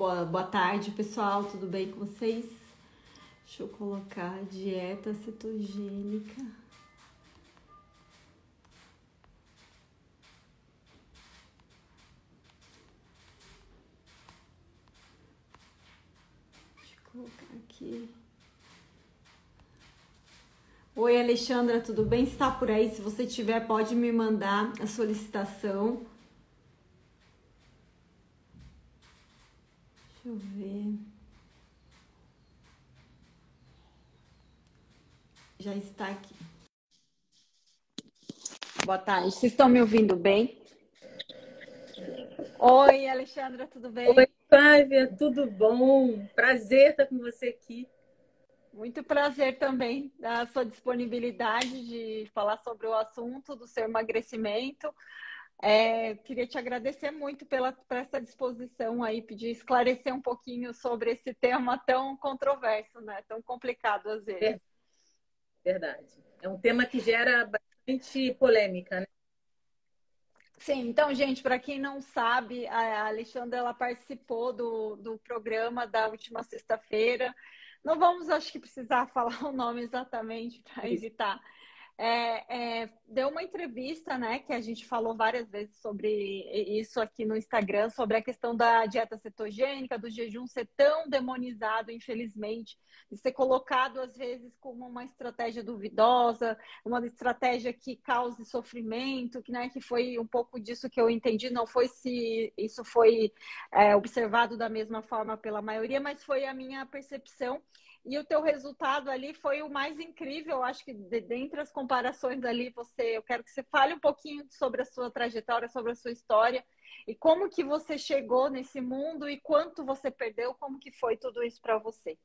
Boa tarde, pessoal. Tudo bem com vocês? Deixa eu colocar dieta cetogênica. Deixa eu colocar aqui. Oi, Alexandra, tudo bem? Está por aí? Se você tiver, pode me mandar a solicitação. Deixa eu ver. Já está aqui. Boa tarde. Vocês estão me ouvindo bem? Oi, Alexandra, tudo bem? Oi, Flávia, tudo bom? Prazer estar com você aqui. Muito prazer também da sua disponibilidade de falar sobre o assunto do seu emagrecimento. Queria te agradecer muito por essa disposição aí, pedir esclarecer um pouquinho sobre esse tema tão controverso, né? Tão complicado às vezes. Verdade. É um tema que gera bastante polêmica, né? Sim, então, gente, para quem não sabe, a Alexandra ela participou do programa da última sexta-feira. Não vamos, acho que, precisar falar o nome exatamente para Isso. evitar. Deu uma entrevista, né, que a gente falou várias vezes sobre isso aqui no Instagram, sobre a questão da dieta cetogênica, do jejum ser tão demonizado, infelizmente, de ser colocado, às vezes, como uma estratégia duvidosa, uma estratégia que cause sofrimento, que, né, que foi um pouco disso que eu entendi, não foi se isso foi observado da mesma forma pela maioria, mas foi a minha percepção. E o teu resultado ali foi o mais incrível, eu acho que dentre as comparações ali, eu quero que você fale um pouquinho sobre a sua trajetória, sobre a sua história e como que você chegou nesse mundo e quanto você perdeu, como que foi tudo isso para você.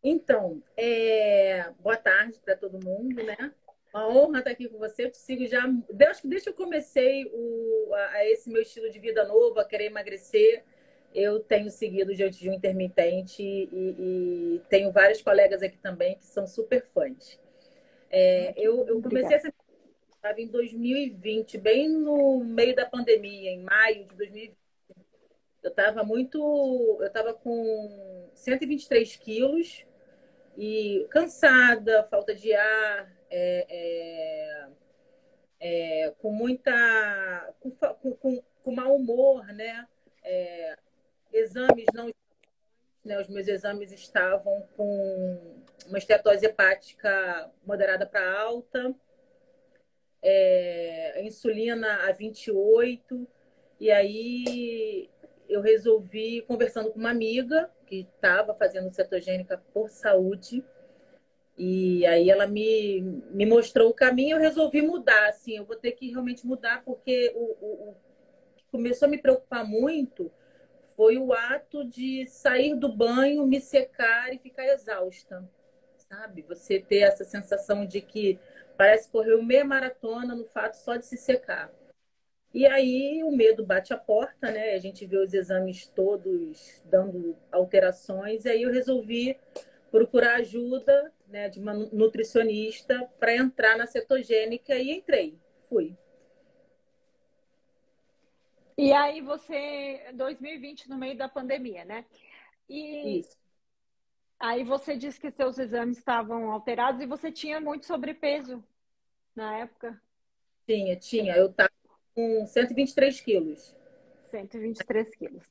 Então, boa tarde para todo mundo, né? Uma honra estar aqui com você. Eu te sigo já. Acho que desde que eu comecei esse meu estilo de vida novo, a querer emagrecer, eu tenho seguido o jejum intermitente e tenho vários colegas aqui também que são super fãs. Eu comecei essa estava em 2020, bem no meio da pandemia, em maio de 2020. Eu estava com 123 quilos e cansada, falta de ar, com muita, com mau humor, né? Exames não, né? Os meus exames estavam com uma estetose hepática moderada para alta, insulina a 28. E aí eu resolvi, conversando com uma amiga que estava fazendo cetogênica por saúde, e aí ela me mostrou o caminho. Eu resolvi mudar, assim, eu vou ter que realmente mudar, porque o que começou a me preocupar muito foi o ato de sair do banho, me secar e ficar exausta, sabe? Você ter essa sensação de que parece correr meia maratona no fato só de se secar. E aí o medo bate a porta, né? A gente vê os exames todos dando alterações, e aí eu resolvi procurar ajuda, né, de uma nutricionista para entrar na cetogênica e entrei, fui. E aí você, 2020, no meio da pandemia, né? E Isso. aí você disse que seus exames estavam alterados e você tinha muito sobrepeso na época. Tinha. Eu estava com 123 quilos. 123 quilos.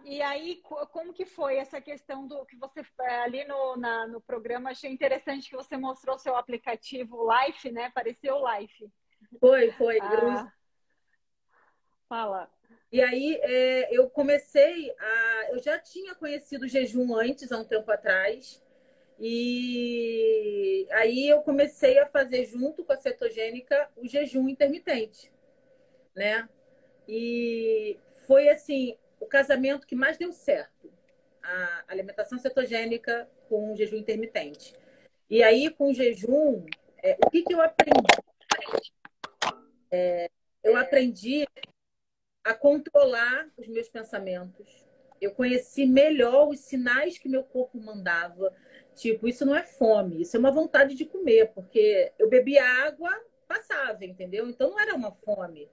E aí, como que foi essa questão do que você ali no programa? Achei interessante que você mostrou seu aplicativo Life, né? Pareceu Life. Foi. Fala. E aí eu comecei a. Eu já tinha conhecido o jejum antes, há um tempo atrás. E aí eu comecei a fazer junto com a cetogênica o jejum intermitente, né? E foi assim o casamento que mais deu certo, a alimentação cetogênica com o jejum intermitente. E aí com o jejum, o que eu aprendi? Eu aprendi a controlar os meus pensamentos. Eu conheci melhor os sinais que meu corpo mandava. Tipo, isso não é fome, isso é uma vontade de comer, porque eu bebia água, passava, entendeu? Então não era uma fome,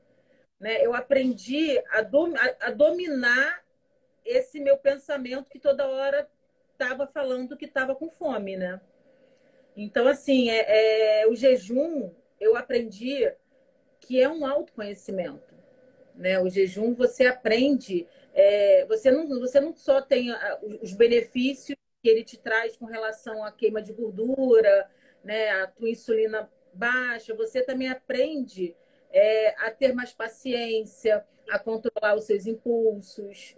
né? Eu aprendi a dominar esse meu pensamento que toda hora estava falando que estava com fome, né? Então, assim, o jejum, eu aprendi que é um autoconhecimento, né? O jejum, você aprende, você não só tem os benefícios que ele te traz com relação à queima de gordura, né? A tua insulina baixa, você também aprende a ter mais paciência, a controlar os seus impulsos,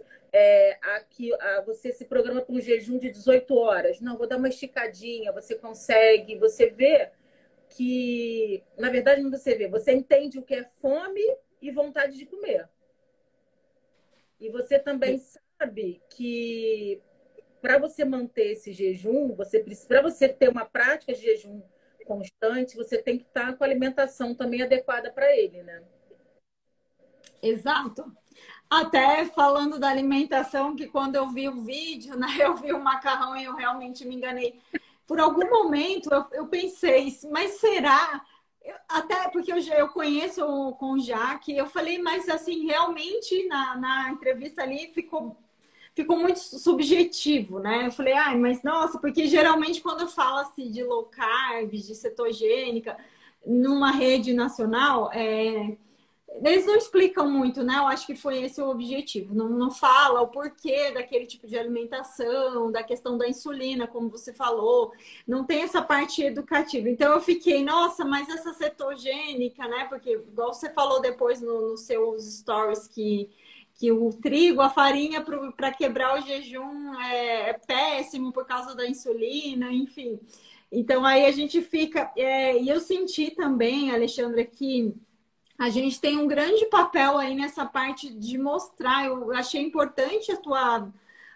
você se programa para um jejum de 18 horas. Não, vou dar uma esticadinha, você consegue, você vê que, na verdade, não você vê, você entende o que é fome e vontade de comer. E você também sabe que para você manter esse jejum, para você ter uma prática de jejum constante, você tem que estar com a alimentação também adequada para ele, né? Exato. Até falando da alimentação, que quando eu vi o vídeo, né, eu vi o macarrão e eu realmente me enganei. Por algum momento eu pensei, mas será? Até porque eu conheço com o Jaque, eu falei, mas assim, realmente na entrevista ali ficou muito subjetivo, né? Eu falei, ai, mas nossa, porque geralmente quando fala-se de low carb, de cetogênica, numa rede nacional, eles não explicam muito, né? Eu acho que foi esse o objetivo. Não fala o porquê daquele tipo de alimentação, da questão da insulina, como você falou. Não tem essa parte educativa. Então eu fiquei, nossa, mas essa cetogênica, né? Porque, igual você falou depois nos seus stories, que o trigo, a farinha para quebrar o jejum é péssimo por causa da insulina, enfim. Então aí a gente fica. E eu senti também, Alexandre, que a gente tem um grande papel aí nessa parte de mostrar. Eu achei importante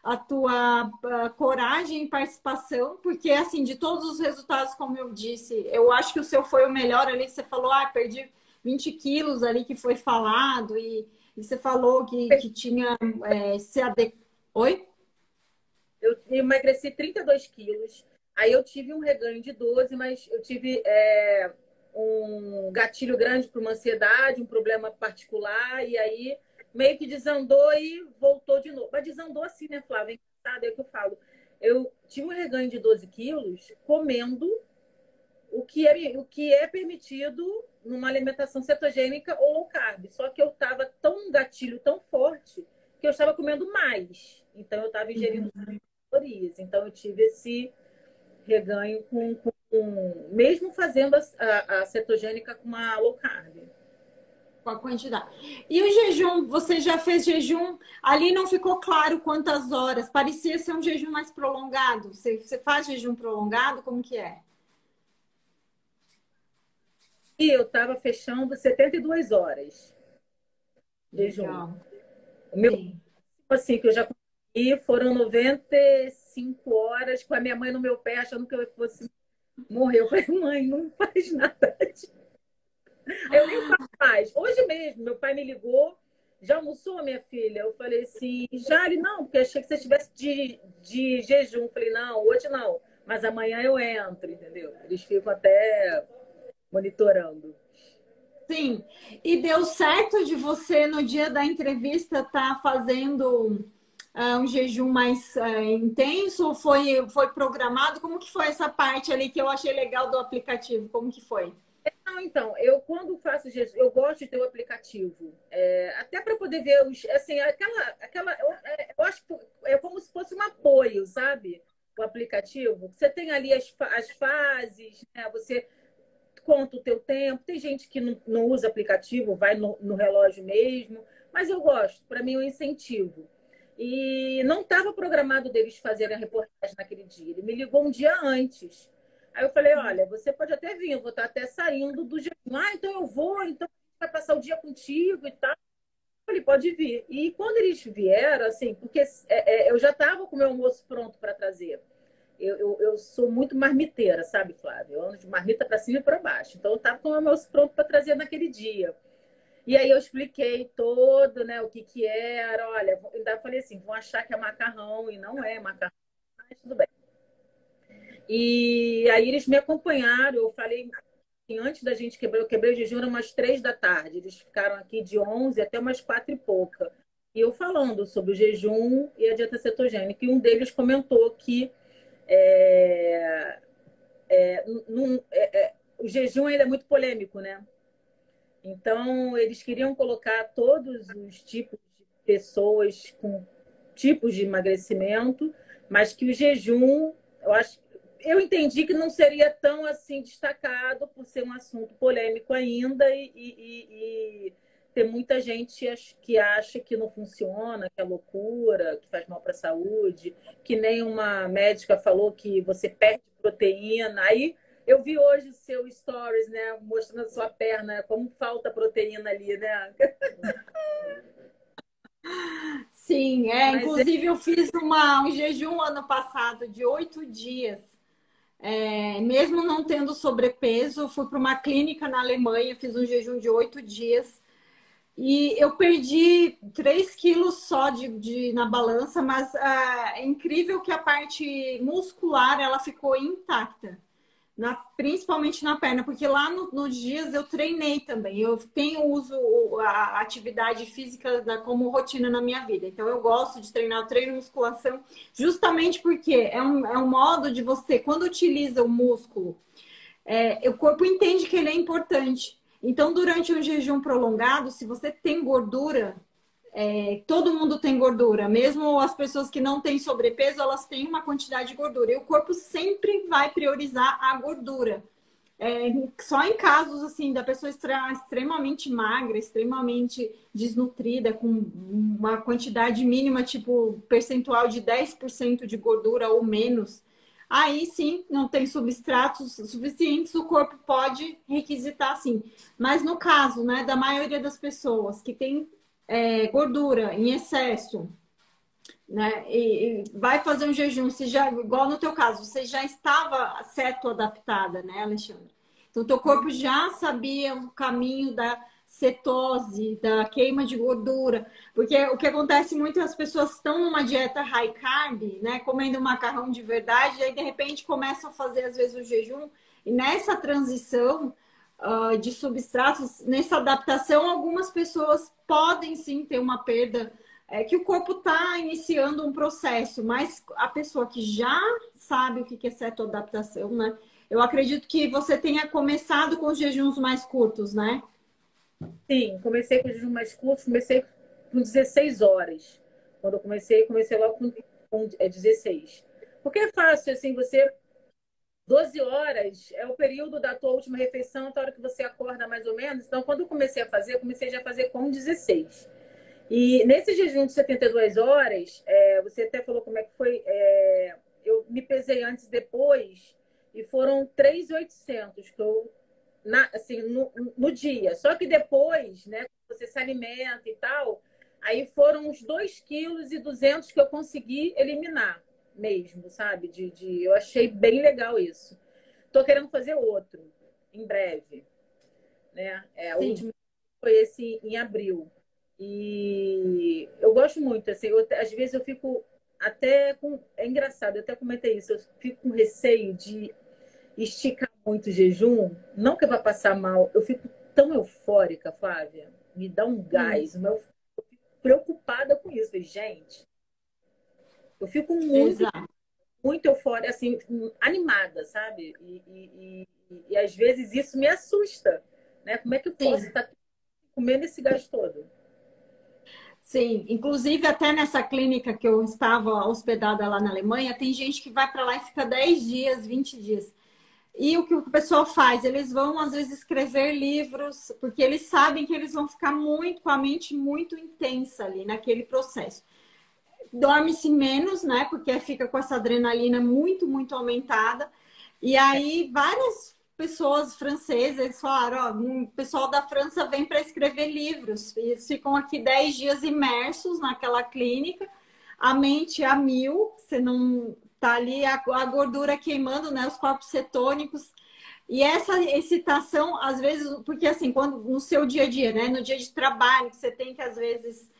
a tua coragem e participação, porque assim, de todos os resultados, como eu disse, eu acho que o seu foi o melhor ali. Você falou, perdi 20 quilos ali que foi falado, e você falou que tinha Oi? Eu emagreci 32 quilos. Aí eu tive um reganho de 12, mas eu tive um gatilho grande para uma ansiedade, um problema particular, e aí meio que desandou e voltou de novo. Mas desandou assim, né, Flávia? É o que eu falo. Eu tive um reganho de 12 quilos comendo o que é permitido numa alimentação cetogênica ou low carb. Só que eu estava tão gatilho, tão forte, que eu estava comendo mais. Então eu estava ingerindo calorias. Então eu tive esse reganho mesmo fazendo a cetogênica com uma low carb. Com a quantidade. E o jejum, você já fez jejum? Ali não ficou claro quantas horas. Parecia ser um jejum mais prolongado. Você faz jejum prolongado? Como que é? E eu estava fechando 72 horas de jejum. Legal. O meu, Sim. assim, que eu já consegui, foram 95 horas com a minha mãe no meu pé, achando que eu fosse morrer. Eu falei, mãe, não faz nada. Eu nem faço mais. Hoje mesmo, meu pai me ligou. Já almoçou, minha filha? Eu falei assim, já ele não, porque achei que você estivesse de jejum. Eu falei, não, hoje não, mas amanhã eu entro, entendeu? Eles ficam até monitorando. Sim. E deu certo de você, no dia da entrevista, estar fazendo um jejum mais intenso? Ou foi programado? Como que foi essa parte ali que eu achei legal do aplicativo? Como que foi? Não, então, eu quando faço jejum, eu gosto de ter o aplicativo. Até para poder ver assim, eu acho que é como se fosse um apoio, sabe? O aplicativo. Você tem ali as fases, né? Você conta o teu tempo. Tem gente que não usa aplicativo, vai no relógio mesmo, mas eu gosto, para mim é um incentivo. E não estava programado deles fazerem a reportagem naquele dia. Ele me ligou um dia antes. Aí eu falei, olha, você pode até vir, eu vou estar até saindo do jejum. Então eu vou, então vai passar o dia contigo e tal. Eu falei, pode vir. E quando eles vieram, assim, porque eu já estava com o meu almoço pronto para trazer. Eu sou muito marmiteira, sabe, Flávia? Eu ando de marmita para cima e para baixo. Então, eu estava com o almoço pronto para trazer naquele dia. E aí eu expliquei todo, né, o que era. Olha, ainda falei assim, vão achar que é macarrão e não é macarrão, mas tudo bem. E aí eles me acompanharam, eu falei antes da gente quebrar, eu quebrei o jejum, eram umas 3 da tarde. Eles ficaram aqui de 11 até umas 4 e pouca. E eu falando sobre o jejum e a dieta cetogênica. E um deles comentou que é, o jejum ele é muito polêmico, né? Então, eles queriam colocar todos os tipos de pessoas com tipos de emagrecimento, mas que o jejum, eu entendi que não seria tão assim destacado por ser um assunto polêmico ainda e ter muita gente que acha que não funciona, que é loucura, que faz mal para a saúde, que nem uma médica falou que você perde proteína. Aí eu vi hoje o seu stories, né, mostrando a sua perna, como falta proteína ali, né? Sim, Mas inclusive eu fiz um jejum ano passado de 8 dias. Mesmo não tendo sobrepeso, fui para uma clínica na Alemanha, fiz um jejum de 8 dias e eu perdi 3 quilos só na balança, mas é incrível que a parte muscular ela ficou intacta. Principalmente na perna, porque lá nos dias eu treinei também. Eu uso a atividade física como rotina na minha vida. Então eu gosto de treinar, eu treino musculação, justamente porque é um modo de você, quando utiliza o músculo, o corpo entende que ele é importante. Então, durante um jejum prolongado, se você tem gordura, todo mundo tem gordura, mesmo as pessoas que não têm sobrepeso, elas têm uma quantidade de gordura. E o corpo sempre vai priorizar a gordura. Só em casos assim da pessoa extremamente magra, extremamente desnutrida, com uma quantidade mínima, tipo percentual de 10% de gordura ou menos, aí sim não tem substratos suficientes, o corpo pode requisitar sim. Mas no caso, né, da maioria das pessoas que tem gordura em excesso, né? E vai fazer um jejum, igual no teu caso, você já estava certo adaptada, né, Alexandre? Então, teu corpo já sabia o caminho da cetose, da queima de gordura, porque o que acontece muito as pessoas estão numa dieta high carb, né, comendo macarrão de verdade, e aí de repente começam a fazer às vezes o jejum, e nessa transição de substratos, nessa adaptação, algumas pessoas podem sim ter uma perda, que o corpo está iniciando um processo, mas a pessoa que já sabe o que é cetoadaptação, né? Eu acredito que você tenha começado com os jejuns mais curtos, né? sim, comecei com jejum mais curto, comecei com 16 horas. Quando eu comecei logo com 16. Porque é fácil, assim, 12 horas é o período da tua última refeição, até a hora que você acorda mais ou menos. Então, quando eu comecei a fazer, comecei já a fazer com 16. E nesse jejum de 72 horas, você até falou como é que foi. Eu me pesei antes e depois, e foram 3.800 que eu, assim, no dia. Só que depois, né, você se alimenta e tal, aí foram uns 2,2 kg que eu consegui eliminar mesmo, sabe? Eu achei bem legal isso. Tô querendo fazer outro em breve, né? O Sim. último foi esse em abril. E eu gosto muito, assim, às vezes eu fico até com. É engraçado, eu até comentei isso, eu fico com receio de esticar muito o jejum, não que vai passar mal, eu fico tão eufórica, Flávia, me dá um gás, mas eu fico preocupada com isso. Gente, eu fico muito, Exato. muito eufórica, assim, animada, sabe? E às vezes isso me assusta, né? Como é que eu posso Sim. estar comendo esse gás todo? Sim, inclusive até nessa clínica que eu estava hospedada lá na Alemanha, tem gente que vai para lá e fica 10 dias, 20 dias. E o que o pessoal faz? Eles vão, às vezes, escrever livros, porque eles sabem que eles vão ficar muito, com a mente muito intensa ali naquele processo. Dorme-se menos, né? Porque fica com essa adrenalina muito, muito aumentada. E aí, várias pessoas francesas, eles falaram, ó, o pessoal da França vem para escrever livros. Eles ficam aqui 10 dias imersos naquela clínica, a mente a mil, você não tá ali a gordura queimando, né? Os corpos cetônicos. E essa excitação, às vezes, porque assim, quando no seu dia a dia, né? No dia de trabalho, que você tem que, às vezes,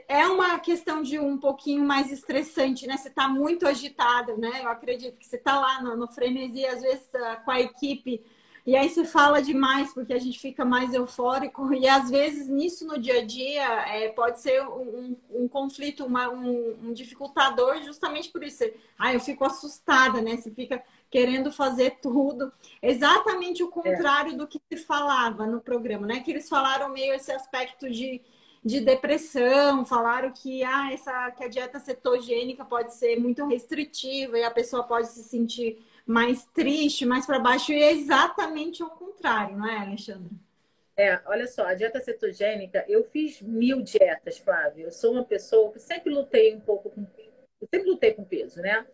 é uma questão de um pouquinho mais estressante, né? Você está muito agitado, né? Eu acredito que você está lá no frenesi, às vezes com a equipe, E aí você fala demais, porque a gente fica mais eufórico, e às vezes nisso no dia a dia pode ser um conflito, um dificultador, justamente por isso. Eu fico assustada, né? Você fica querendo fazer tudo. Exatamente o contrário do que se falava no programa, né? Que eles falaram meio esse aspecto de depressão, falaram que, que a dieta cetogênica pode ser muito restritiva e a pessoa pode se sentir mais triste, mais para baixo, e é exatamente o contrário, não é, Alexandra? Olha só, a dieta cetogênica, eu fiz 1000 dietas, Flávia. Eu sou uma pessoa que sempre lutei um pouco sempre lutei com peso, né?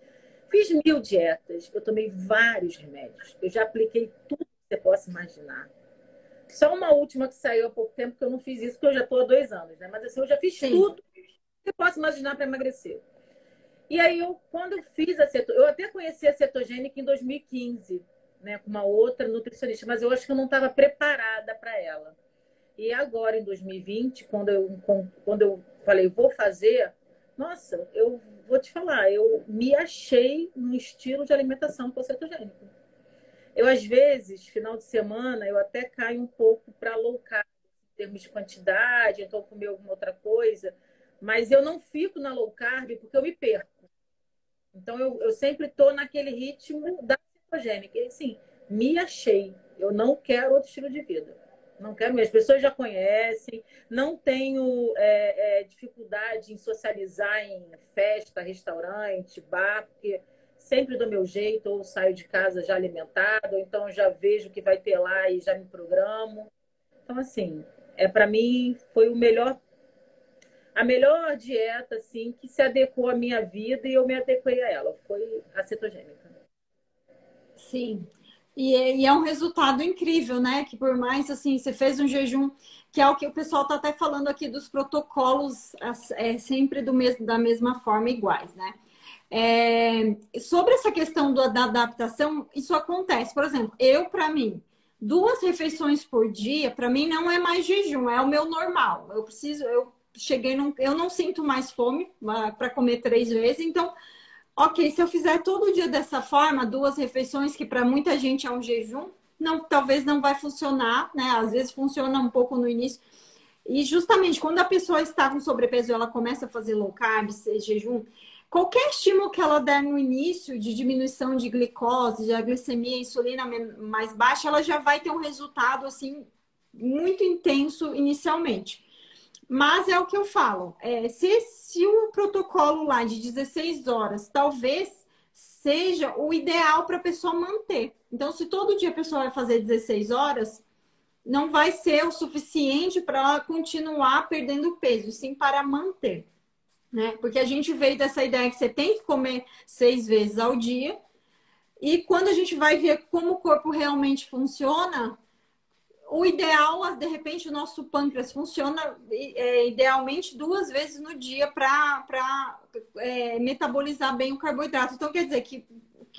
Fiz 1000 dietas, eu tomei vários remédios, eu já apliquei tudo que você possa imaginar. Só uma última que saiu há pouco tempo que eu não fiz isso, porque eu já estou há 2 anos, né? Mas assim, eu já fiz tudo que você possa imaginar para emagrecer. E aí, quando eu fiz eu até conheci a cetogênica em 2015, né, com uma outra nutricionista, mas eu acho que eu não estava preparada para ela. E agora, em 2020, quando eu falei, vou fazer, nossa, eu vou te falar, eu me achei num estilo de alimentação com cetogênico. Eu, às vezes, final de semana, eu até caio um pouco para low carb, em termos de quantidade, então comer alguma outra coisa, mas eu não fico na low carb porque eu me perco. Então, eu sempre estou naquele ritmo da cetogênica. E, assim, me achei. Eu não quero outro estilo de vida. Não quero mesmo. As pessoas já conhecem. Não tenho dificuldade em socializar em festa, restaurante, bar, porque sempre do meu jeito. Ou saio de casa já alimentado, ou então já vejo o que vai ter lá e já me programo. Então, assim, para mim, foi a melhor dieta, assim, que se adequou à minha vida e eu me adequei a ela. Foi a cetogênica. Sim. E é um resultado incrível, né? Que por mais, assim, você fez um jejum, que é o que o pessoal está até falando aqui dos protocolos, sempre da mesma forma, iguais, né? Sobre essa questão da adaptação, isso acontece. Por exemplo, para mim, 2 refeições por dia, para mim não é mais jejum, é o meu normal. Eu não sinto mais fome para comer 3 vezes, então, ok, se eu fizer todo dia dessa forma, 2 refeições, que para muita gente é um jejum, talvez não vai funcionar, né? Às vezes funciona um pouco no início. E justamente quando a pessoa está com sobrepeso, ela começa a fazer low carb, jejum, qualquer estímulo que ela der no início de diminuição de glicose, de a glicemia, insulina mais baixa, ela já vai ter um resultado assim muito intenso inicialmente. Mas é o que eu falo, se o protocolo lá de 16 horas talvez seja o ideal para a pessoa manter. Então, se todo dia a pessoa vai fazer 16 horas, não vai ser o suficiente para ela continuar perdendo peso, sim para manter, né? Porque a gente veio dessa ideia que você tem que comer 6 vezes ao dia, e quando a gente vai ver como o corpo realmente funciona, o ideal, de repente, o nosso pâncreas funciona idealmente 2 vezes no dia para metabolizar bem o carboidrato. Então, quer dizer que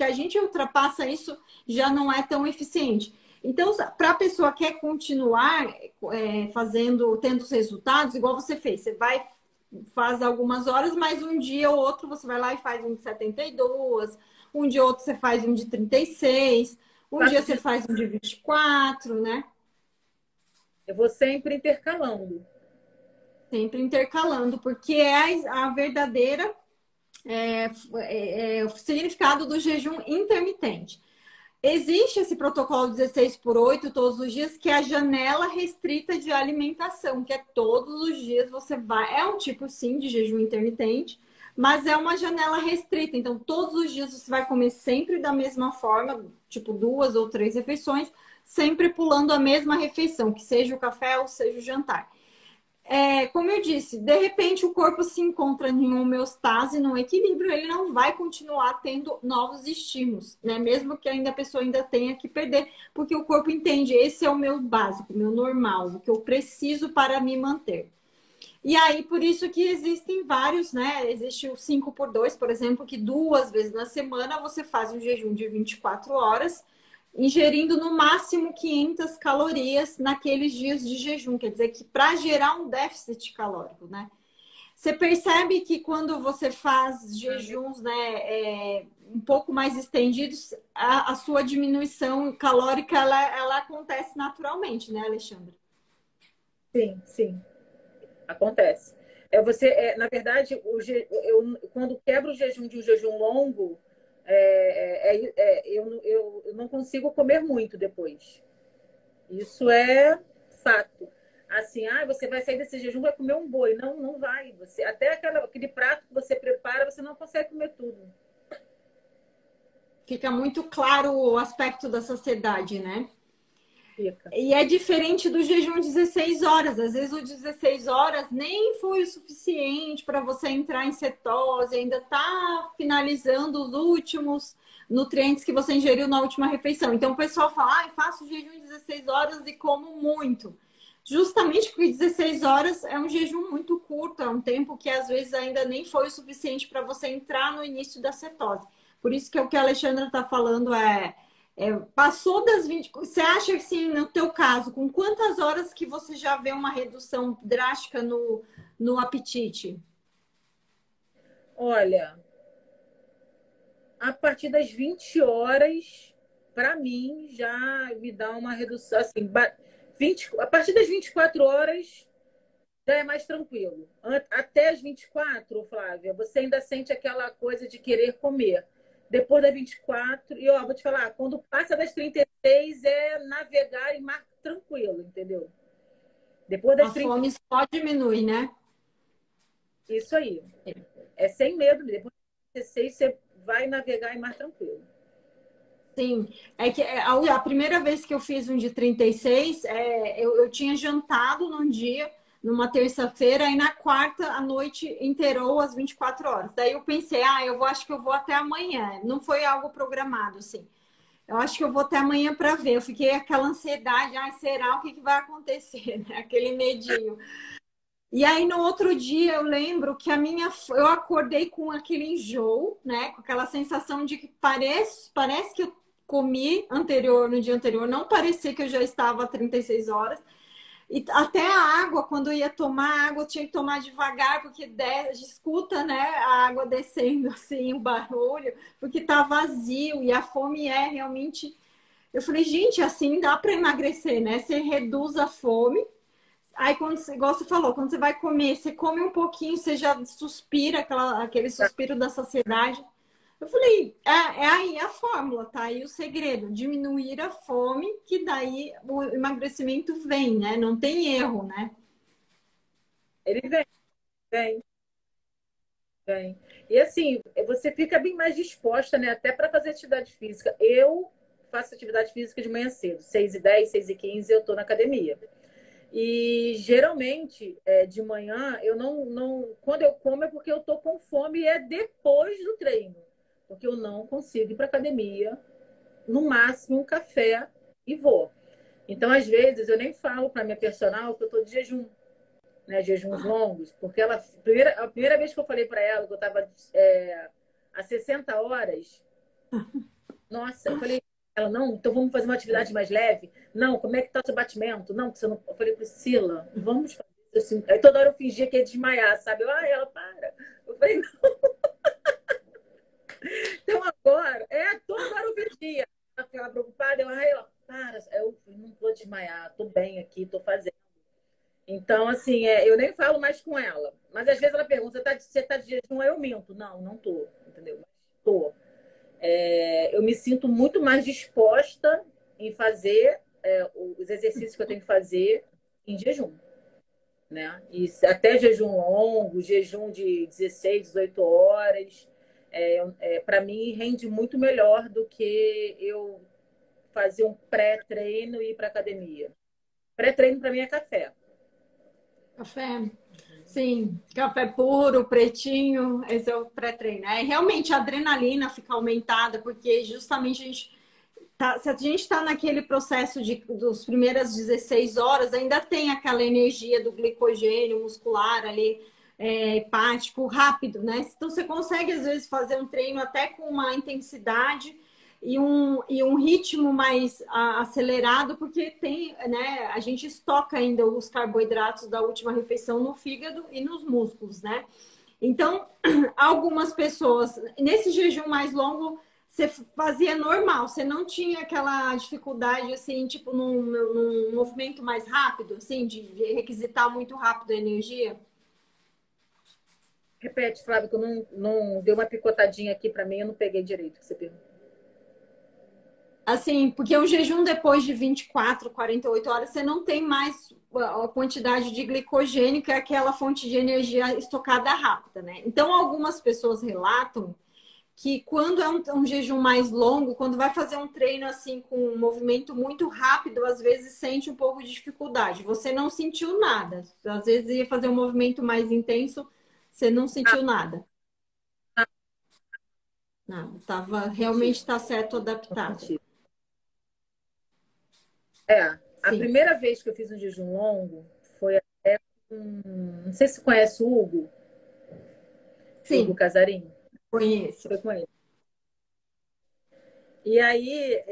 a gente ultrapassa isso já não é tão eficiente. Então, para a pessoa que quer continuar tendo os resultados, igual você fez, você faz algumas horas, mas um dia ou outro você vai lá e faz um de 72, um dia ou outro você faz um de 36, um dia você faz um de 24, né? Eu vou sempre intercalando. Sempre intercalando, porque é a verdadeira o significado do jejum intermitente. Existe esse protocolo 16/8 todos os dias, que é a janela restrita de alimentação, que é todos os dias você vai. É um tipo, sim, de jejum intermitente, mas é uma janela restrita. Então, todos os dias você vai comer sempre da mesma forma, tipo 2 ou 3 refeições, sempre pulando a mesma refeição, que seja o café ou seja o jantar. Como eu disse, de repente o corpo se encontra em homeostase, num equilíbrio, ele não vai continuar tendo novos estímulos, né? Mesmo que a pessoa ainda tenha que perder, porque o corpo entende, esse é o meu básico, o meu normal, o que eu preciso para me manter. E aí, por isso que existem vários, né? Existe o 5/2, por exemplo, que 2 vezes na semana você faz um jejum de 24 horas, ingerindo no máximo 500 calorias naqueles dias de jejum. Quer dizer que para gerar um déficit calórico, né? Você percebe que quando você faz jejuns, né, um pouco mais estendidos, a sua diminuição calórica ela acontece naturalmente, né, Alexandra? Sim, sim, acontece. Na verdade, quando quebro o jejum de um jejum longo, eu não consigo comer muito depois. Isso é fato. Assim, você vai sair desse jejum, vai comer um boi. Não, não vai. Até aquele prato que você prepara, você não consegue comer tudo. Fica muito claro o aspecto da saciedade, né? Fica. E é diferente do jejum 16 horas. Às vezes o 16 horas nem foi o suficiente para você entrar em cetose, ainda está finalizando os últimos nutrientes que você ingeriu na última refeição. Então o pessoal fala, faço jejum 16 horas e como muito. Justamente porque 16 horas é um jejum muito curto, é um tempo que às vezes ainda nem foi o suficiente para você entrar no início da cetose. Por isso que o que a Alexandra está falando passou das 20. Você acha que, assim, no teu caso, com quantas horas que você já vê uma redução drástica no apetite? Olha, a partir das 20 horas, para mim, já me dá uma redução. Assim, a partir das 24 horas, já é mais tranquilo. Até as 24, Flávia, você ainda sente aquela coisa de querer comer. Depois das 24, e vou te falar, quando passa das 36 é navegar em mar tranquilo, entendeu? Depois das A fome só diminui, né? Isso aí. É sem medo. Depois das 36 você vai navegar em mar tranquilo. Sim, é que a primeira vez que eu fiz um de 36, eu tinha jantado num dia, numa terça-feira, e na quarta a noite inteirou as 24 horas. Daí eu pensei, acho que eu vou até amanhã. Não foi algo programado, assim. Eu acho que eu vou até amanhã para ver. Eu fiquei aquela ansiedade, será o que vai acontecer, né? Aquele medinho. E aí no outro dia eu lembro que eu acordei com aquele enjoo, né? Com aquela sensação de que parece que eu comi no dia anterior, não parecia que eu já estava há 36 horas. E até a água, quando eu ia tomar água, eu tinha que tomar devagar, porque escuta, né, a água descendo assim, o barulho, porque tá vazio e a fome é realmente. Eu falei, gente, assim dá para emagrecer, né? Você reduz a fome. Aí, igual você falou, quando você vai comer, você come um pouquinho, você já suspira, aquele suspiro da saciedade. Eu falei, é aí a fórmula, tá aí o segredo, diminuir a fome, que daí o emagrecimento vem, né? Não tem erro, né? Ele vem, vem. E assim, você fica bem mais disposta, né? Até para fazer atividade física. Eu faço atividade física de manhã cedo, 6h10, 6h15, eu tô na academia. E geralmente, de manhã, eu não. Quando eu como é porque eu tô com fome e é depois do treino. Porque eu não consigo ir para academia, no máximo um café e vou. Então, às vezes, eu nem falo para minha personal que eu tô de jejum, né? Jejuns longos, porque a primeira vez que eu falei para ela que eu estava há 60 horas, nossa, eu falei, ela, não, então vamos fazer uma atividade mais leve? Não, como é que tá o seu batimento? Não, você não. Eu falei, Priscila, vamos fazer isso assim. Aí toda hora eu fingia que ia desmaiar, sabe? Ela, para. Eu falei, não. Então agora, toda hora eu fingia. Ela ficava preocupada, ela, para. Eu não vou desmaiar, tô bem aqui, tô fazendo. Então, assim, eu nem falo mais com ela. Mas às vezes ela pergunta, você tá de jejum? Aí eu minto. Não, não tô, entendeu? Mas tô. Eu me sinto muito mais disposta em fazer os exercícios que eu tenho que fazer em jejum, né? E até jejum longo, jejum de 16, 18 horas, para mim rende muito melhor do que eu fazer um pré-treino e ir para academia. Pré-treino para mim é café. Café. Sim, café puro, pretinho, esse é o pré-treino. Realmente a adrenalina fica aumentada, porque justamente se a gente está naquele processo dos primeiras 16 horas, ainda tem aquela energia do glicogênio muscular ali, hepático, rápido, né? Então você consegue, às vezes, fazer um treino até com uma intensidade e um ritmo mais acelerado, porque tem, né? A gente estoca ainda os carboidratos da última refeição no fígado e nos músculos, né? Então, algumas pessoas, nesse jejum mais longo, você fazia normal, você não tinha aquela dificuldade, assim, tipo, num movimento mais rápido, assim, de requisitar muito rápido a energia? Repete, Flávio, que eu não deu uma picotadinha aqui para mim, eu não peguei direito o que você perguntou. Assim, porque o jejum depois de 24, 48 horas, você não tem mais a quantidade de glicogênio, que é aquela fonte de energia estocada rápida, né? Então, algumas pessoas relatam que quando é um jejum mais longo, quando vai fazer um treino assim com um movimento muito rápido, às vezes sente um pouco de dificuldade. Você não sentiu nada. Às vezes ia fazer um movimento mais intenso, você não sentiu nada. Nada. Realmente está certo Não adaptado. senti. A Sim, primeira vez que eu fiz um jejum longo foi até com. Não sei se você conhece o Hugo sim, Casarim. conheço. Foi com ele. E aí,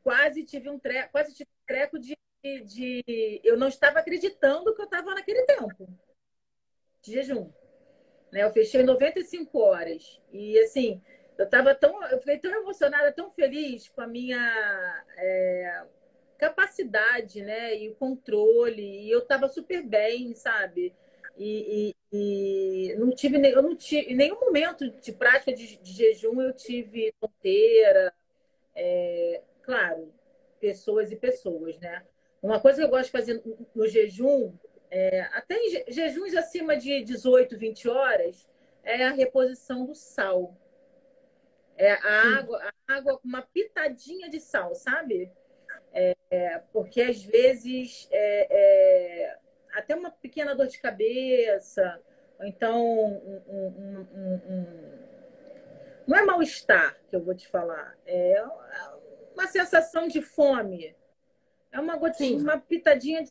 quase tive um treco eu não estava acreditando que eu estava naquele tempo de jejum. Né? Eu fechei 95 horas. E assim, eu fiquei tão emocionada, tão feliz com a minha capacidade, né? E o controle. E eu estava super bem, sabe? E não tive, eu não tive, em nenhum momento de prática de jejum eu tive tonteira. Claro, pessoas e pessoas, né? Uma coisa que eu gosto de fazer no jejum, até em jejuns acima de 18, 20 horas, é a reposição do sal. Sim, A água com uma pitadinha de sal, sabe? Porque às vezes até uma pequena dor de cabeça, ou então não é mal-estar que eu vou te falar, é uma sensação de fome. É sim. uma pitadinha de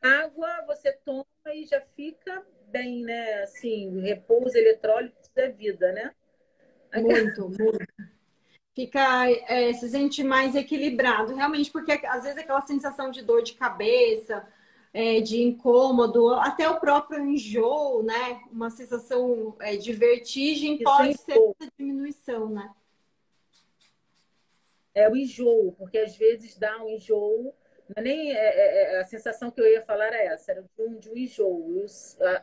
água, você toma e já fica bem, né? Assim, repouso, eletrólito da vida, né? Muito, muito. Fica, se sente mais equilibrado, realmente, porque às vezes aquela sensação de dor de cabeça, de incômodo, até o próprio enjoo, né? Uma sensação, de vertigem Isso é pode ser enjoo, essa diminuição, né? é o enjoo, porque às vezes dá um enjoo, não é nem a sensação que eu ia falar era essa, era de um enjoo. E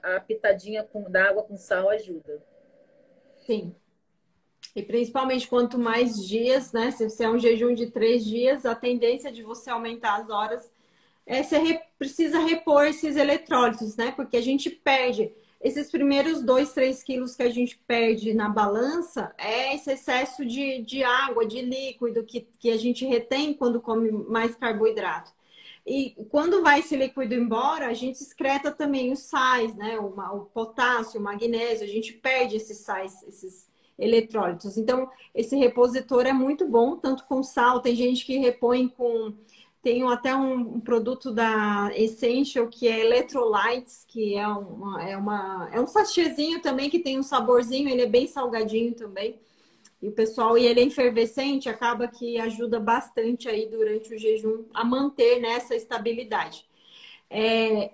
a pitadinha d'água com sal ajuda. Sim. E principalmente quanto mais dias, né? Se é um jejum de 3 dias, a tendência de você aumentar as horas você precisa repor esses eletrólitos, né? Porque a gente perde. Esses primeiros 2, 3 quilos que a gente perde na balança é esse excesso de água, de líquido que a gente retém quando come mais carboidrato. E quando vai esse líquido embora, a gente excreta também os sais, né? O potássio, o magnésio, a gente perde esses sais, esses eletrólitos. Então, esse repositor é muito bom, tanto com sal, tem gente que repõe com. Tem até um produto da Essential que é Electrolytes, que é um sachêzinho também que tem um saborzinho, ele é bem salgadinho também. E o pessoal, e ele é efervescente, acaba que ajuda bastante aí durante o jejum a manter nessa estabilidade. É,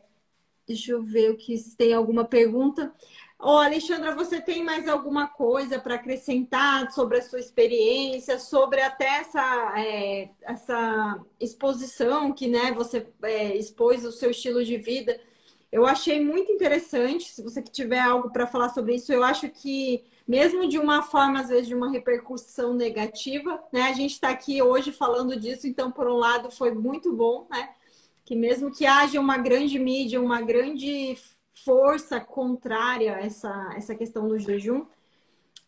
deixa eu ver o que se tem alguma pergunta. Ô, Alexandra, você tem mais alguma coisa para acrescentar sobre a sua experiência, sobre até essa exposição que, né, você expôs o seu estilo de vida? Eu achei muito interessante. Se você tiver algo para falar sobre isso, eu acho que, mesmo de uma forma, às vezes, de uma repercussão negativa, né? A gente está aqui hoje falando disso, então, por um lado, foi muito bom, né? Que mesmo que haja uma grande mídia, uma grande força contrária a essa questão do jejum,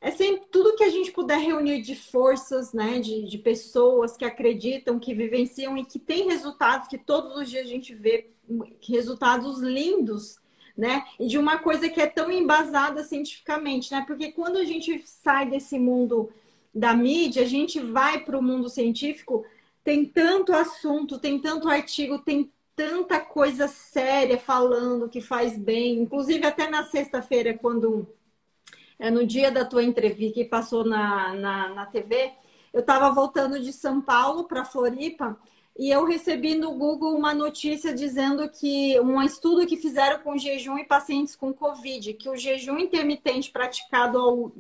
é sempre tudo que a gente puder reunir de forças, né, de pessoas que acreditam, que vivenciam e que têm resultados, que todos os dias a gente vê resultados lindos, né? E de uma coisa que é tão embasada cientificamente, né? Porque quando a gente sai desse mundo da mídia, a gente vai para o mundo científico, tem tanto assunto, tem tanto artigo, tem tanta coisa séria falando que faz bem. Inclusive, até na sexta-feira, quando no dia da tua entrevista que passou na TV, eu estava voltando de São Paulo para Floripa e eu recebi no Google uma notícia dizendo que um estudo que fizeram com jejum e pacientes com Covid, que o jejum intermitente praticado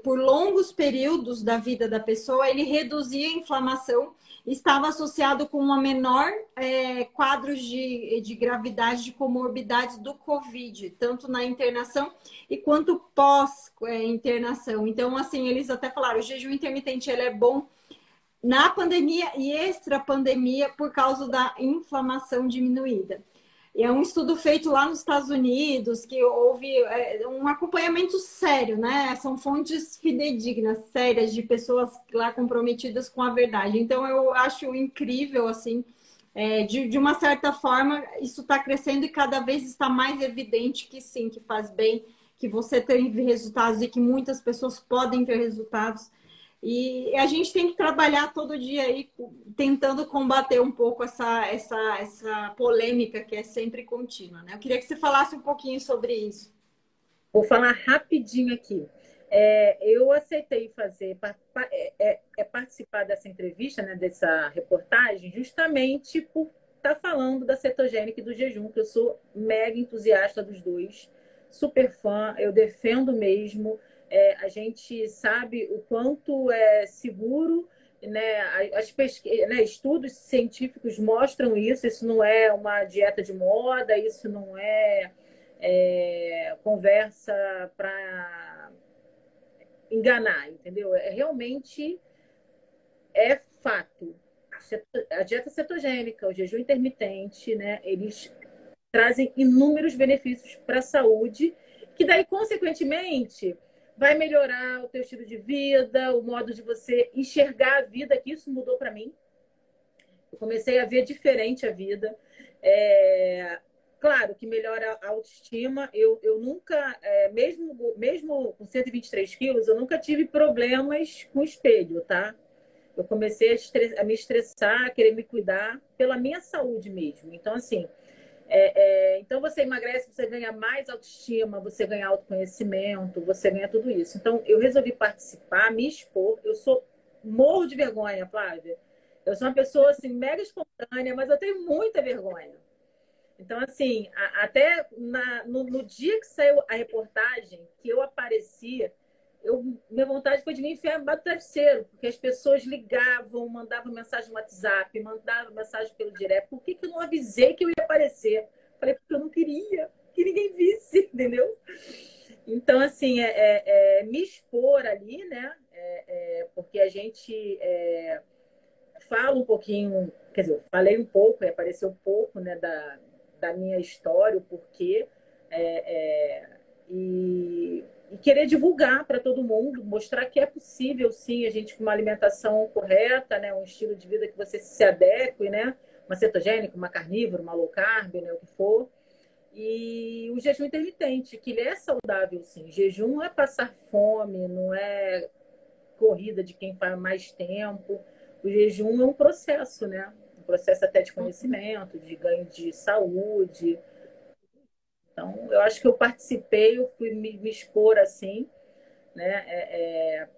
por longos períodos da vida da pessoa, ele reduzia a inflamação, estava associado com uma menor quadros de gravidade, de comorbidades do Covid, tanto na internação e quanto pós-internação. Então, assim, eles até falaram, o jejum intermitente ele é bom na pandemia e extra-pandemia por causa da inflamação diminuída. E é um estudo feito lá nos Estados Unidos, que houve um acompanhamento sério, né? São fontes fidedignas, sérias, de pessoas lá comprometidas com a verdade. Então, eu acho incrível, assim, de uma certa forma, isso está crescendo e cada vez está mais evidente que sim, que faz bem, que você tem resultados e que muitas pessoas podem ter resultados. E a gente tem que trabalhar todo dia aí tentando combater um pouco essa polêmica que é sempre contínua, né? Eu queria que você falasse um pouquinho sobre isso. Vou falar rapidinho aqui. Eu aceitei participar dessa entrevista, né, dessa reportagem, justamente por estar falando da cetogênica e do jejum, que eu sou mega entusiasta dos dois, super fã, eu defendo mesmo. A gente sabe o quanto é seguro, né? Estudos científicos mostram isso. Isso não é uma dieta de moda, isso não é conversa para enganar, entendeu? Realmente é fato. A dieta cetogênica, o jejum intermitente, né? Eles trazem inúmeros benefícios para a saúde, que daí, consequentemente, vai melhorar o teu estilo de vida, o modo de você enxergar a vida, que isso mudou para mim. Eu comecei a ver diferente a vida. Claro que melhora a autoestima. Eu nunca, mesmo com 123 quilos, eu nunca tive problemas com o espelho, tá? Eu comecei a me estressar, a querer me cuidar pela minha saúde mesmo. Então, assim, então você emagrece, você ganha mais autoestima, você ganha autoconhecimento, você ganha tudo isso. Então, eu resolvi participar, me expor. Eu morro de vergonha, Flávia. Eu sou uma pessoa, assim, mega espontânea, mas eu tenho muita vergonha. Então, assim, até no dia que saiu a reportagem, que eu aparecia, minha vontade foi de me enfiar embaixo do travesseiro, porque as pessoas ligavam, mandavam mensagem no WhatsApp, mandavam mensagem pelo direct. Por que eu não avisei que eu ia aparecer? Falei, porque eu não queria que ninguém visse, entendeu? Então, assim, me expor ali, né? Porque a gente fala um pouquinho, quer dizer, eu falei um pouco, apareceu um pouco, né, da minha história, o porquê, e querer divulgar para todo mundo, mostrar que é possível, sim, a gente com uma alimentação correta, né, um estilo de vida que você se adeque, né, uma cetogênica, uma carnívora, uma low carb, né, o que for. E o jejum intermitente, que ele é saudável, sim. Jejum não é passar fome, não é corrida de quem faz mais tempo. O jejum é um processo, né? Um processo até de conhecimento, de ganho de saúde. Então, eu acho que eu participei, eu fui me expor assim, né?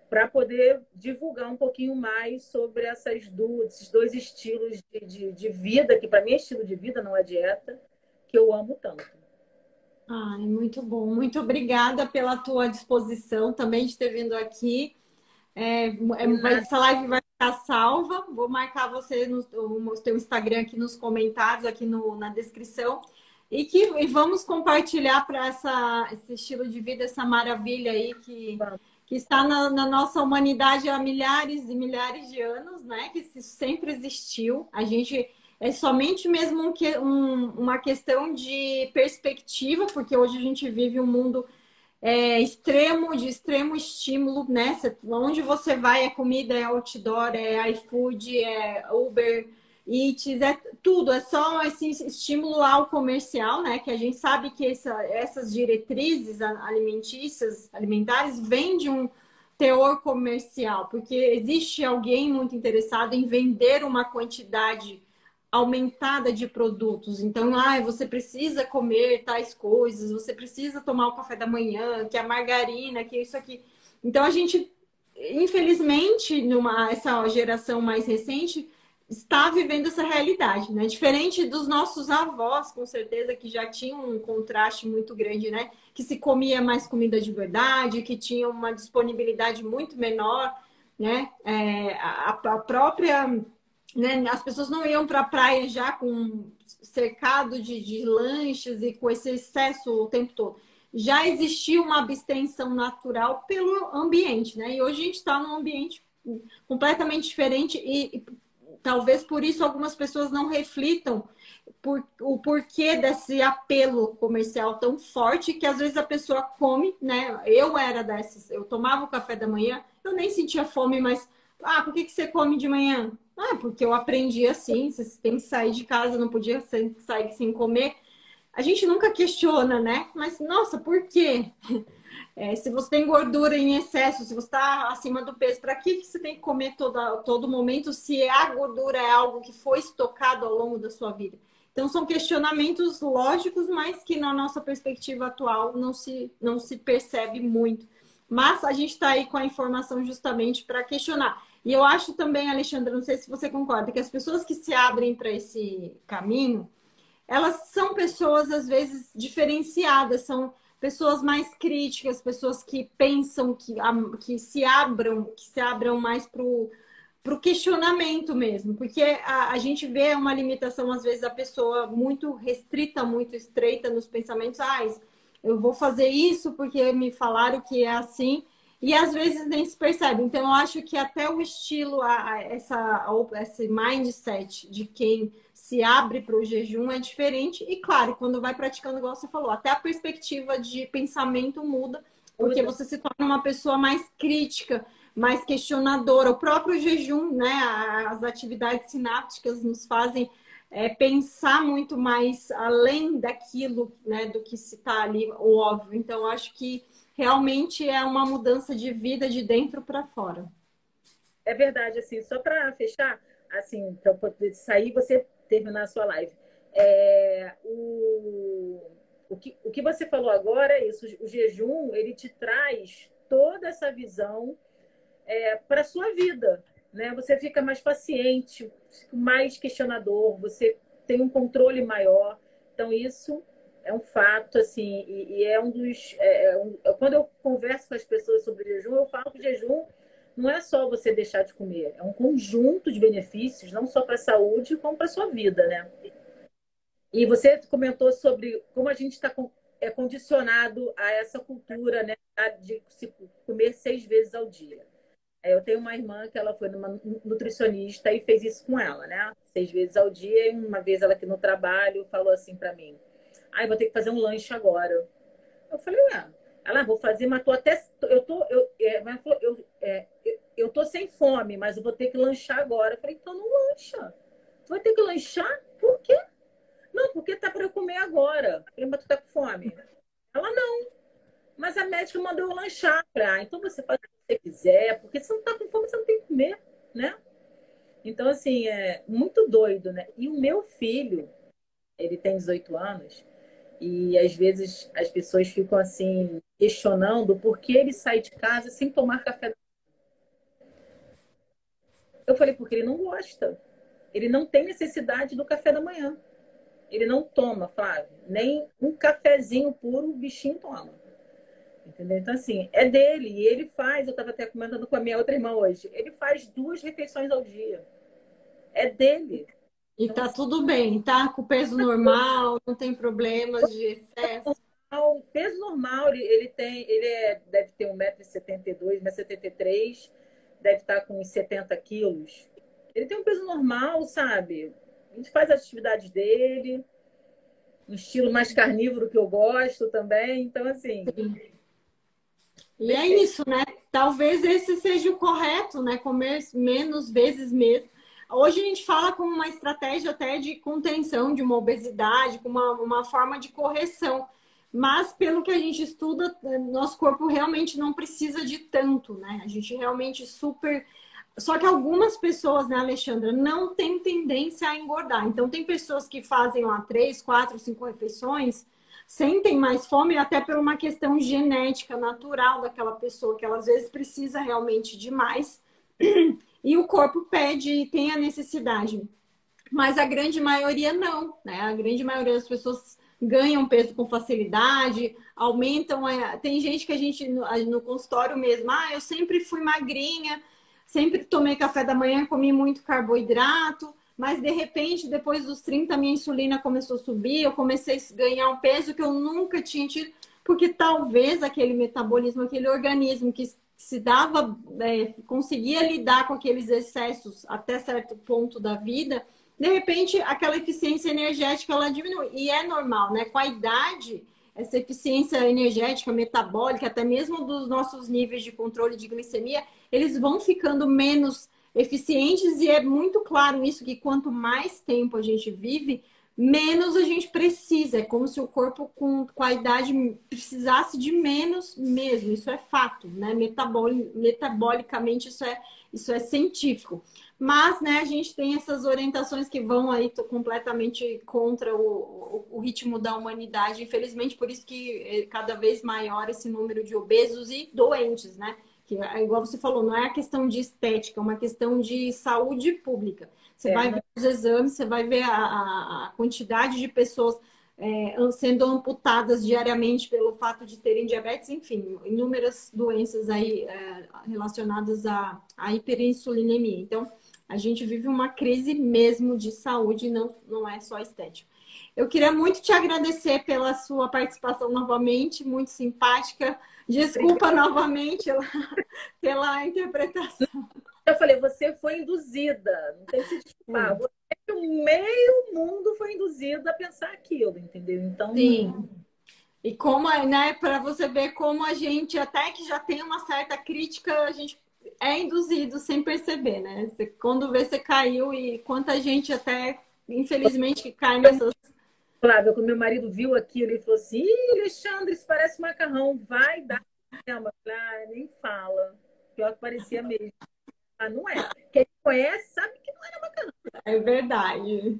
Para poder divulgar um pouquinho mais sobre esses dois estilos de vida, que para mim é estilo de vida, não é dieta, que eu amo tanto. Ai, muito bom. Muito obrigada pela tua disposição também de ter vindo aqui. Essa live vai ficar salva. Vou marcar você no teu Instagram aqui nos comentários, aqui na descrição. E vamos compartilhar para esse estilo de vida, essa maravilha aí que está na nossa humanidade há milhares e milhares de anos, né? Que isso sempre existiu. A gente é somente mesmo uma questão de perspectiva, porque hoje a gente vive um mundo de extremo estímulo, né? Onde você vai, é comida, é outdoor, é iFood, é Uber Eats, é tudo, é só assim, estímulo ao comercial, né? Que a gente sabe que essas diretrizes alimentares vêm de um teor comercial, porque existe alguém muito interessado em vender uma quantidade aumentada de produtos. Então, você precisa comer tais coisas, você precisa tomar o café da manhã, que a margarina, que isso aqui. Então, a gente infelizmente, essa geração mais recente está vivendo essa realidade, né? Diferente dos nossos avós, com certeza, que já tinham um contraste muito grande, né? Que se comia mais comida de verdade, que tinha uma disponibilidade muito menor, né? A própria, né? As pessoas não iam para a praia já com cercado de lanches e com esse excesso o tempo todo. Já existia uma abstenção natural pelo ambiente, né? E hoje a gente está num ambiente completamente diferente e talvez por isso algumas pessoas não reflitam o porquê desse apelo comercial tão forte que às vezes a pessoa come, né? Eu era dessas, eu tomava o café da manhã, eu nem sentia fome, mas por que você come de manhã? Porque eu aprendi assim, você tem que sair de casa, não podia sair sem comer. A gente nunca questiona, né? Mas, nossa, por quê? Se você tem gordura em excesso, se você está acima do peso, para que você tem que comer todo momento se a gordura é algo que foi estocado ao longo da sua vida? Então, são questionamentos lógicos, mas que na nossa perspectiva atual não se percebe muito. Mas a gente está aí com a informação justamente para questionar. E eu acho também, Alexandra, não sei se você concorda, que as pessoas que se abrem para esse caminho, elas são pessoas, às vezes, diferenciadas, são pessoas mais críticas, pessoas que pensam, que se abram mais para o questionamento mesmo, porque a gente vê uma limitação, às vezes, da pessoa muito restrita, muito estreita nos pensamentos, eu vou fazer isso porque me falaram que é assim, e às vezes nem se percebe. Então, eu acho que até o estilo, esse mindset de quem se abre para o jejum é diferente. E claro, quando vai praticando, igual você falou, até a perspectiva de pensamento muda, porque você se torna uma pessoa mais crítica, mais questionadora. O próprio jejum, né? As atividades sinápticas nos fazem pensar muito mais além daquilo, né? Do que se está ali, o óbvio. Então, eu acho que realmente é uma mudança de vida de dentro para fora. É verdade, assim, só para fechar, assim, para poder sair, você terminar a sua live. O que você falou agora é isso, o jejum, ele te traz toda essa visão para a sua vida, né? Você fica mais paciente, mais questionador, você tem um controle maior. Então, isso é um fato, assim, e é um dos... quando eu converso com as pessoas sobre jejum, eu falo que jejum não é só você deixar de comer, é um conjunto de benefícios, não só para a saúde, como para a sua vida, né? E você comentou sobre como a gente está condicionado a essa cultura, né, de se comer 6 vezes ao dia. Eu tenho uma irmã que ela foi numa nutricionista e fez isso com ela, né? 6 vezes ao dia. E uma vez ela aqui no trabalho falou assim para mim: vou ter que fazer um lanche agora. Eu falei, ela, vou fazer, mas tô até. Eu tô sem fome, mas eu vou ter que lanchar agora. Eu falei, então não lancha. Tu vai ter que lanchar? Por quê? Não, porque tá para eu comer agora. Eu falei, mas tu tá com fome? Ela, não. Mas a médica mandou eu lanchar. Eu falei, então você faz o que você quiser, porque se não tá com fome, você não tem que comer, né? Então, assim, é muito doido, né? E o meu filho, ele tem 18 anos, e às vezes as pessoas ficam assim, questionando por que ele sai de casa sem tomar café da manhã. Eu falei, porque ele não gosta. Ele não tem necessidade do café da manhã. Ele não toma, Flávio. Nem um cafezinho puro o bichinho toma. Entendeu? Então, assim, é dele. E ele faz, eu estava até comentando com a minha outra irmã hoje, ele faz 2 refeições ao dia. É dele. E então, tá tudo bem, tá com peso normal, não tem problemas de excesso. O peso normal, deve ter 1,72 m, 1,73 m, deve estar com uns 70 quilos. Ele tem um peso normal, sabe? A gente faz as atividades dele, um estilo mais carnívoro que eu gosto também. Então, assim. Sim. E é isso, né? Talvez esse seja o correto, né? Comer menos vezes mesmo. Hoje a gente fala como uma estratégia até de contenção de uma obesidade, com uma forma de correção. Mas, pelo que a gente estuda, nosso corpo realmente não precisa de tanto, né? A gente realmente super... Só que algumas pessoas, né, Alexandra, não têm tendência a engordar. Então, tem pessoas que fazem lá 3, 4, 5 refeições, sentem mais fome até por uma questão genética natural daquela pessoa, que ela às vezes precisa realmente de mais e o corpo pede e tem a necessidade. Mas a grande maioria não, né? A grande maioria das pessoas ganham peso com facilidade, aumentam. Tem gente que a gente, no consultório mesmo, eu sempre fui magrinha, sempre tomei café da manhã, comi muito carboidrato, mas de repente, depois dos 30, minha insulina começou a subir, eu comecei a ganhar um peso que eu nunca tinha tido, porque talvez aquele metabolismo, aquele organismo que se dava, conseguia lidar com aqueles excessos até certo ponto da vida, de repente aquela eficiência energética ela diminui. E é normal, né? Com a idade, essa eficiência energética, metabólica, até mesmo dos nossos níveis de controle de glicemia, eles vão ficando menos eficientes e é muito claro isso que quanto mais tempo a gente vive, menos a gente precisa. É como se o corpo com a idade precisasse de menos mesmo. Isso é fato, né? Metabolicamente isso é científico. Mas, né, a gente tem essas orientações que vão aí completamente contra o ritmo da humanidade. Infelizmente, por isso que é cada vez maior esse número de obesos e doentes, né? Que, igual você falou, não é a questão de estética, é uma questão de saúde pública. Você vai ver os exames, você vai ver a quantidade de pessoas sendo amputadas diariamente pelo fato de terem diabetes, enfim, inúmeras doenças aí relacionadas à hiperinsulinemia. Então, a gente vive uma crise mesmo de saúde, não é só estética. Eu queria muito te agradecer pela sua participação novamente, muito simpática. Desculpa novamente pela interpretação. Eu falei, você foi induzida, não tem que se desculpar. Você, o meio mundo foi induzido a pensar aquilo, entendeu? Então, sim. E como, né, para você ver como a gente, até que já tem uma certa crítica, a gente é induzido sem perceber, né? Você, quando vê, você caiu e quanta gente até, infelizmente, que cai nessas... Flávia, quando meu marido viu aquilo, ele falou assim, Ih, Alexandre, isso parece macarrão, vai dar problema. Nem fala. Pior que parecia mesmo. Ah, não é. Quem conhece sabe que não era macarrão. É verdade.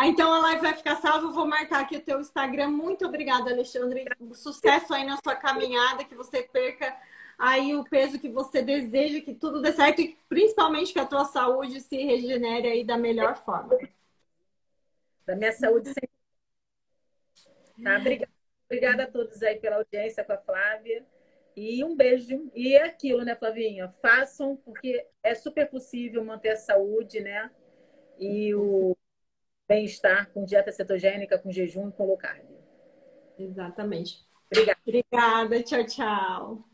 Então a live vai ficar salva. Eu vou marcar aqui o teu Instagram. Muito obrigada, Alexandre. Sucesso aí na sua caminhada, que você perca aí o peso que você deseja, que tudo dê certo e principalmente que a tua saúde se regenere aí da melhor forma. Da minha saúde sempre. Tá? Obrigada a todos aí pela audiência com a Flávia. E um beijo. E é aquilo, né, Flavinha? Façam, porque é super possível manter a saúde, né? E o bem-estar com dieta cetogênica, com jejum e com low carb. Exatamente. Obrigada. Obrigada. Tchau, tchau.